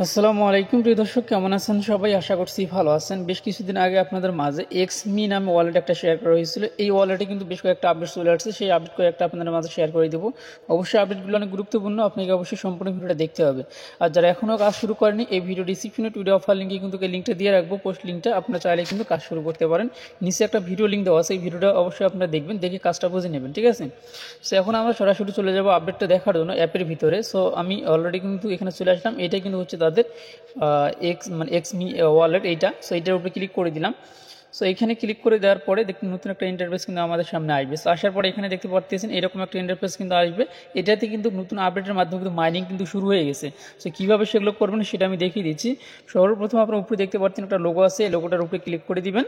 আসসালামু আলাইকুম প্রিয় দর্শক, কেমন আছেন সবাই? আশা করছি ভালো আছেন। বেশ কিছুদিন আগে আপনাদের মাঝে এক্সমি নামে ওয়ালেট একটা শেয়ার করা হয়েছিল। এই ওয়ালেটে কিন্তু বেশ কয়েকটা আপডেট চলে আসছে। সেই আপডেট কয়েকটা আপনাদের মাঝে শেয়ার করে দেবো। অবশ্যই আপডেটগুলো অনেক গুরুত্বপূর্ণ, আপনাকে অবশ্যই সম্পূর্ণ ভিডিওটা দেখতে হবে। আর যারা এখনও কাজ শুরু করেনি, এই ভিডিও ডিসক্রিপশনে ভিডিও অফার লিঙ্কে কিন্তু এই লিঙ্কটা দিয়ে রাখবো, পোস্ট লিঙ্কটা। আপনারা চাইলে কিন্তু কাজ শুরু করতে পারেন। নিচে একটা ভিডিও লিঙ্ক দেওয়া আছে, এই ভিডিওটা অবশ্যই আপনারা দেখবেন, দেখে কাজটা বুঝে নেবেন, ঠিক আছে? সো এখন আমরা সরাসরি চলে যাবো আপডেটটা দেখার জন্য অ্যাপের ভিতরে। সো আমি অলরেডি কিন্তু এখানে চলে আসলাম। এটাই কিন্তু হচ্ছে তাদের এক্সমি ওয়ালেট এইটা। সো এইটার উপরে ক্লিক করে দিলাম। সো এখানে ক্লিক করে দেওয়ার পরে দেখুন নতুন একটা ইন্টারফেস কিন্তু আমাদের সামনে আসবে। সো আসার পরে এখানে দেখতে পাচ্ছেন এরকম একটা ইন্টারফেস কিন্তু আসবে। এটাতে কিন্তু নতুন আপডেটের মাধ্যমে কিন্তু মাইনিং কিন্তু শুরু হয়ে গেছে। সো কীভাবে সেগুলো করবেন সেটা আমি দেখিয়ে দিচ্ছি। সর্বপ্রথম আপনার উপরে দেখতে পাচ্ছেন একটা লোগো আছে, এই লোগোটার উপরে ক্লিক করে দিবেন।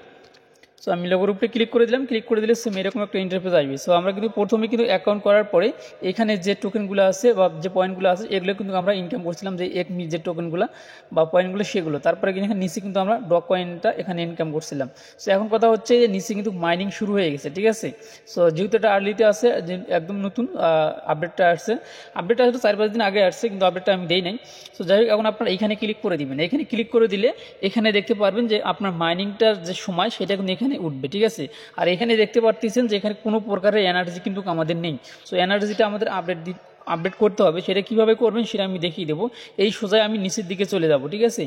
সো আমি লোগোর উপরে ক্লিক করে দিলাম। ক্লিক করে দিলে সেম এরকম একটা ইন্টারফেস আসবে। সো আমরা কিন্তু প্রথমে কিন্তু অ্যাকাউন্ট করার পরে এখানে যে টোকেনগুলো আছে বা যে পয়েন্টগুলো আছে এগুলো কিন্তু আমরা ইনকাম করছিলাম, যে যে টোকেনগুলো বা পয়েন্টগুলো সেগুলো। তারপরে কিন্তু এখানে নিচে কিন্তু আমরা ডক কয়েনটা এখানে ইনকাম করছিলাম। সো এখন কথা হচ্ছে যে নিচে কিন্তু মাইনিং শুরু হয়ে গেছে, ঠিক আছে? সো যেহেতু এটা আর্লিতে আছে, যে একদম নতুন আপডেটটা আসছে। আপডেটটা হয়তো 4-5 দিন আগে আসছে, কিন্তু আপডেটটা আমি দেই নাই। সো যাই হোক, এখন আপনারা এখানে ক্লিক করে দিবেন। এখানে ক্লিক করে দিলে এখানে দেখতে পারবেন যে আপনার মাইনিংটার যে সময় সেটা কিন্তু এখানে উঠবে, ঠিক আছে? আর এখানে দেখতে পাচ্ছেন যে এখানে কোনো প্রকারের এনার্জি কিন্তু আমাদের নেই। সো এনার্জিটা আমাদের আপডেট করতে হবে। সেটা কীভাবে করবেন সেটা আমি দেখিয়ে দেবো। এই সোজায় আমি নিচের দিকে চলে যাব, ঠিক আছে?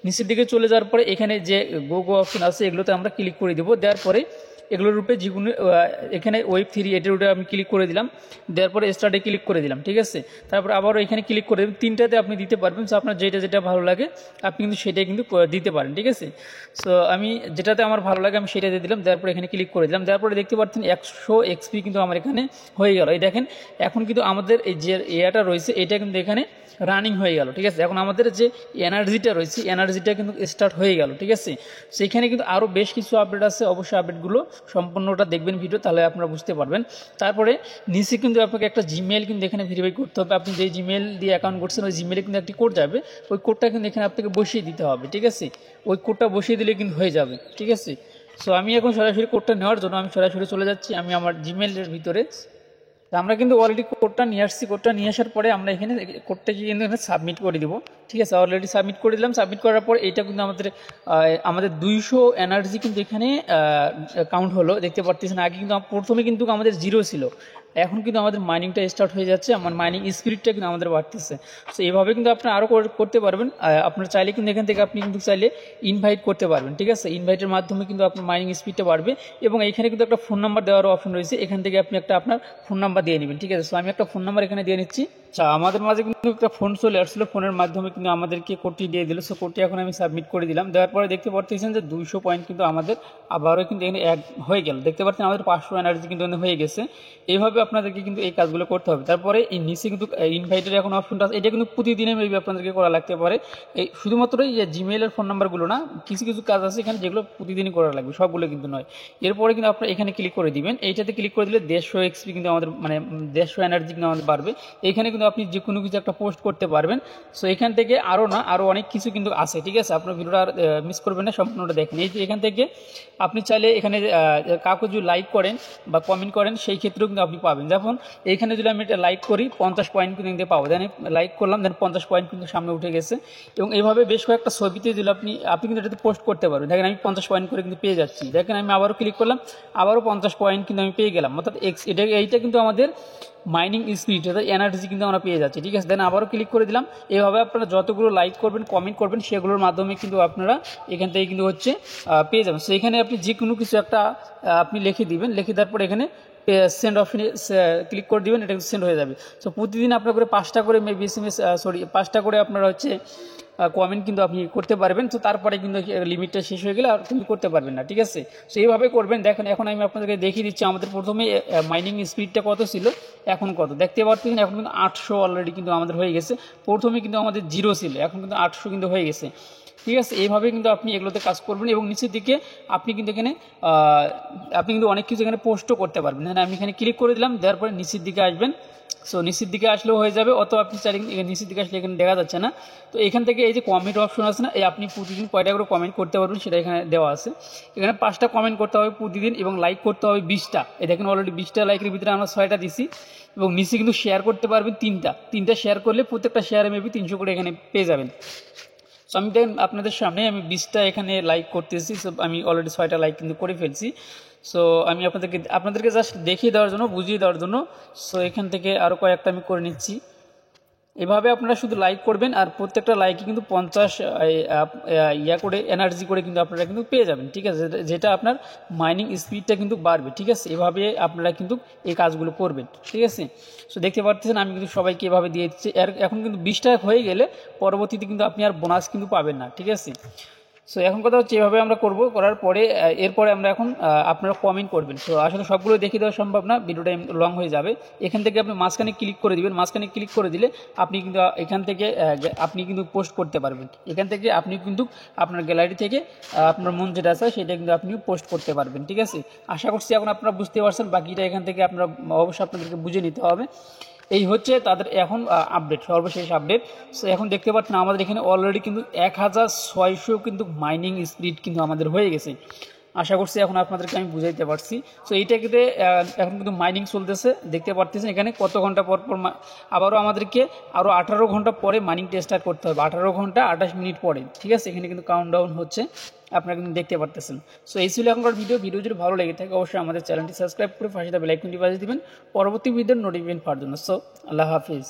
নিচের দিকে চলে যাওয়ার পরে এখানে যে গো অপশন আছে এগুলোতে আমরা ক্লিক করে দেবো। দেওয়ার পরে এগুলোর উপরে যেগুলো এখানে Web3 এটার উপরে আমি ক্লিক করে দিলাম। দেওয়ার পরে স্টার্টে ক্লিক করে দিলাম, ঠিক আছে? তারপর আবারও এখানে ক্লিক করে দেবেন। তিনটাতে আপনি দিতে পারবেন। সো আপনার যেটা ভালো লাগে আপনি কিন্তু সেটাই কিন্তু দিতে পারেন, ঠিক আছে? সো আমি যেটাতে আমার ভালো লাগে আমি সেটাতে দিলাম। দেওয়ার পরে এখানে ক্লিক করে দিলাম। দেওয়ার পরে দেখতে পাচ্ছেন 100 এক্সপি কিন্তু আমার এখানে হয়ে গেল। এই দেখেন, এখন কিন্তু আমাদের এই যে এয়াটা রয়েছে এটা কিন্তু এখানে রানিং হয়ে গেল, ঠিক আছে? এখন আমাদের যে এনার্জিটা রয়েছে এনার্জিটা কিন্তু স্টার্ট হয়ে গেল, ঠিক আছে? সেইখানে কিন্তু আরও বেশ কিছু আপডেট আছে। অবশ্যই আপডেটগুলো সম্পূর্ণটা দেখবেন ভিডিও, তাহলে আপনারা বুঝতে পারবেন। তারপরে নিচে কিন্তু আপনাকে একটা জিমেল কিন্তু এখানে ভেরিফাই করতে হবে। আপনি যে জিমেল দিয়ে অ্যাকাউন্ট করছেন ওই জিমেলে কিন্তু একটি কোড যাবে। ওই কোডটা কিন্তু এখানে আপনাকে বসিয়ে দিতে হবে, ঠিক আছে? ওই কোডটা বসিয়ে দিলে কিন্তু হয়ে যাবে, ঠিক আছে? সো আমি এখন সরাসরি কোডটা নেওয়ার জন্য আমি সরাসরি চলে যাচ্ছি আমি আমার জিমেলের ভিতরে। আমরা কিন্তু অলরেডি কোডটা নিয়ে আসছি। কোডটা নিয়ে আসার পরে আমরা এখানে কোডটাকে কিন্তু এখানে সাবমিট করে দিব, ঠিক আছে? অলরেডি সাবমিট করে দিলাম। সাবমিট করার পর এটা কিন্তু আমাদের 200 এনার্জি কিন্তু এখানে কাউন্ট হলো, দেখতে পারতেছেন। আগে কিন্তু প্রথমে কিন্তু আমাদের 0 ছিল, এখন কিন্তু আমাদের মাইনিংটা স্টার্ট হয়ে যাচ্ছে। আমার মাইনিং স্পিডটা কিন্তু আমাদের বাড়তেছে। সো এইভাবে কিন্তু আপনি আরও করতে পারবেন। আপনার চাইলে কিন্তু এখান থেকে আপনি কিন্তু চাইলে ইনভাইট করতে পারবেন, ঠিক আছে? ইনভাইটের মাধ্যমে কিন্তু আপনার মাইনিং স্পিডটা বাড়বে। এবং এখানে কিন্তু একটা ফোন নাম্বার দেওয়ার অপশন রয়েছে, এখান থেকে আপনি আপনার ফোন নাম্বার দিয়ে নেবেন, ঠিক আছে? সো আমি একটা ফোন নাম্বার এখানে দিয়ে নিচ্ছি। আচ্ছা, আমাদের মাঝে কিন্তু একটা ফোন চলে আসছিলো, ফোনের মাধ্যমে কিন্তু আমাদেরকে কোডটি দিয়ে দিল। সো কোডটি এখন আমি সাবমিট করে দিলাম। দেওয়ার পরে দেখতে পাচ্ছেন যে 200 পয়েন্ট কিন্তু আমাদের আবারও কিন্তু এখানে এক হয়ে গেল। দেখতে পাচ্ছেন আমাদের 500 এনার্জি কিন্তু হয়ে গেছে। এইভাবে আপনাদেরকে কিন্তু এই কাজগুলো করতে হবে। তারপরে এই নিচে কিন্তু ইনভাইটের এখন অপশনটা আছে, এটা কিন্তু প্রতিদিনে মেবি আপনাদেরকে করা লাগতে পারে। এই শুধুমাত্র এই যে জিমেইলের ফোন নাম্বারগুলো না, কিছু কিছু কাজ আছে এখানে যেগুলো প্রতিদিনই করা লাগবে, সবগুলো কিন্তু নয়। এরপরে কিন্তু আপনারা এখানে ক্লিক করে দিবেন। এইটাতে ক্লিক করে দিলে 150 এক্সপি কিন্তু আমাদের 150 এনার্জি কিন্তু আমাদের বাড়বে। এইখানে কিন্তু আপনি যে কোনো কিছু একটা পোস্ট করতে পারবেন। সো এখান থেকে আরও অনেক কিছু কিন্তু আছে, ঠিক আছে? আপনার ভিডিওটা আর মিস করবেন না, সম্পূর্ণটা দেখেন। এই যে এখান থেকে আপনি চাইলে এখানে কাউকে যদি লাইক করেন বা কমেন্ট করেন সেই ক্ষেত্রেও কিন্তু আপনি পাবেন। যেমন এইখানে যদি আমি এটা লাইক করি 50 পয়েন্ট কিন্তু পাবো। দেন লাইক করলাম, দেন 50 পয়েন্ট কিন্তু সামনে উঠে গেছে। এবং এইভাবে বেশ কয়েকটা ছবিতে দিলে আপনি কিন্তু এটাতে পোস্ট করতে পারবেন। দেখেন আমি 50 পয়েন্ট করে কিন্তু পেয়ে যাচ্ছি। দেখেন আমি আবারও ক্লিক করলাম, আবারও 50 পয়েন্ট কিন্তু আমি পেয়ে গেলাম। অর্থাৎ এইটা কিন্তু আমাদের মাইনিং স্পিড, অর্থাৎ এনার্জি কিন্তু আমরা পেয়ে যাচ্ছি, ঠিক আছে? দেন আবারও ক্লিক করে দিলাম। এইভাবে আপনারা যতগুলো লাইক করবেন কমেন্ট করবেন সেগুলোর মাধ্যমে কিন্তু আপনারা এখান থেকে কিন্তু পেয়ে যাবেন। সো এখানে আপনি যে কোনো কিছু একটা আপনি লিখে দিবেন, লিখে দেওয়ার পর এখানে সেন্ড অপশনে ক্লিক করে দিবেন, এটা সেন্ড হয়ে যাবে। সো প্রতিদিন আপনার করে 5টা করে মেবি SMS 5টা করে আপনারা কমেন্ট কিন্তু আপনি করতে পারবেন। তো তারপরে কিন্তু লিমিটটা শেষ হয়ে গেলে আর কিন্তু করতে পারবেন না, ঠিক আছে? সো এইভাবে করবেন। দেখেন এখন আমি আপনাদেরকে দেখিয়ে দিচ্ছি আমাদের প্রথমে মাইনিং স্পিডটা কত ছিল, এখন কত দেখতে পাচ্ছেন। এখন কিন্তু 800 অলরেডি কিন্তু আমাদের হয়ে গেছে। প্রথমে কিন্তু আমাদের 0 ছিল, এখন কিন্তু 800 কিন্তু হয়ে গেছে, ঠিক আছে? এইভাবে কিন্তু আপনি এগুলোতে কাজ করবেন। এবং নিচের দিকে আপনি কিন্তু অনেক কিছু এখানে পোস্টও করতে পারবেন। হ্যাঁ, আমি এখানে ক্লিক করে দিলাম। দেওয়ার পরে নিচের দিকে আসবেন। সো নিচের দিকে আসলেও হয়ে যাবে, অথবা আপনি চাইলে নিচের দিকে আসলে এখানে দেখা যাচ্ছে না। তো এখান থেকে এই যে কমেন্ট অপশন আছে না, এই আপনি প্রতিদিন কয়টা করে কমেন্ট করতে পারবেন সেটা এখানে দেওয়া আছে। এখানে 5টা কমেন্ট করতে হবে প্রতিদিন এবং লাইক করতে হবে 20টা। এই দেখেন অলরেডি 20টা লাইকের ভিতরে আমরা 6টা দিছি। এবং নিচে কিন্তু শেয়ার করতে পারবেন 3টা শেয়ার করলে প্রত্যেকটা শেয়ারে মেবি 300 করে এখানে পেয়ে যাবেন। সো আমি দেখেন আপনাদের সামনে আমি 20টা এখানে লাইক করতেছি। সো আমি অলরেডি 6টা লাইক কিন্তু করে ফেলছি। সো আমি আপনাদেরকে জাস্ট দেখিয়ে দেওয়ার জন্য, বুঝিয়ে দেওয়ার জন্য, সো এখান থেকে আরও কয়েকটা আমি করে নিচ্ছি। এভাবে আপনারা শুধু লাইক করবেন, আর প্রত্যেকটা লাইকে কিন্তু 50 ইয়া করে এনার্জি করে কিন্তু আপনারা কিন্তু পেয়ে যাবেন, ঠিক আছে, যেটা আপনার মাইনিং স্পিডটা কিন্তু বাড়বে, ঠিক আছে। এভাবে আপনারা কিন্তু এই কাজগুলো করবেন, ঠিক আছে। সো দেখতে পাচ্ছেন আমি কিন্তু সবাইকে এভাবে দিয়ে দিচ্ছি। এখন কিন্তু 20টা হয়ে গেলে পরবর্তীতে কিন্তু আপনি আর বোনাস কিন্তু পাবেন না, ঠিক আছে। সো এখন কথা হচ্ছে এভাবে আমরা করব, করার পরে এরপরে আমরা এখন আপনারা কমেন্ট করবেন। তো আসলে সবগুলো দেখিয়ে দেওয়া সম্ভব না, ভিডিওটা লং হয়ে যাবে। এখান থেকে আপনি মাঝখানে ক্লিক করে দিবেন। মাঝখানে ক্লিক করে দিলে আপনি কিন্তু এখান থেকে আপনি কিন্তু পোস্ট করতে পারবেন। এখান থেকে আপনি কিন্তু আপনার গ্যালারি থেকে আপনার মন যেটা আছে সেটা কিন্তু আপনি পোস্ট করতে পারবেন, ঠিক আছে। আশা করছি এখন আপনারা বুঝতে পারছেন। বাকিটা এখান থেকে আপনারা অবশ্যই আপনাদেরকে বুঝে নিতে হবে। এই হচ্ছে তাদের এখন আপডেট, সর্বশেষ আপডেট। সো এখন দেখতে পাচ্ছেন আমাদের এখানে অলরেডি কিন্তু 1600 কিন্তু মাইনিং স্পিড কিন্তু আমাদের হয়ে গেছে। আশা করছি এখন আপনাদেরকে আমি বুঝাইতে পারছি। সো এইটাকে এখন কিন্তু মাইনিং চলতেছে, দেখতে পারতেছেন এখানে কত ঘন্টা পর পর আবারও আমাদেরকে আরও 18 ঘন্টা পরে মাইনিংটা স্টার্ট করতে হবে, 18 ঘন্টা 28 মিনিট পরে, ঠিক আছে। এখানে কিন্তু কাউন্টডাউন হচ্ছে, আপনারা কিন্তু দেখতে পারতেছেন। সো এই ছিল এখনকার ভিডিও যদি ভালো লেগে থাকে অবশ্যই আমাদের চ্যানেলটি সাবস্ক্রাইব করে পাশে বেল আইকনটি বাজিয়ে দিবেন পরবর্তী ভিডিওর নোটিফিকেশন পাওয়ার জন্য। সো আল্লাহ হাফিজ।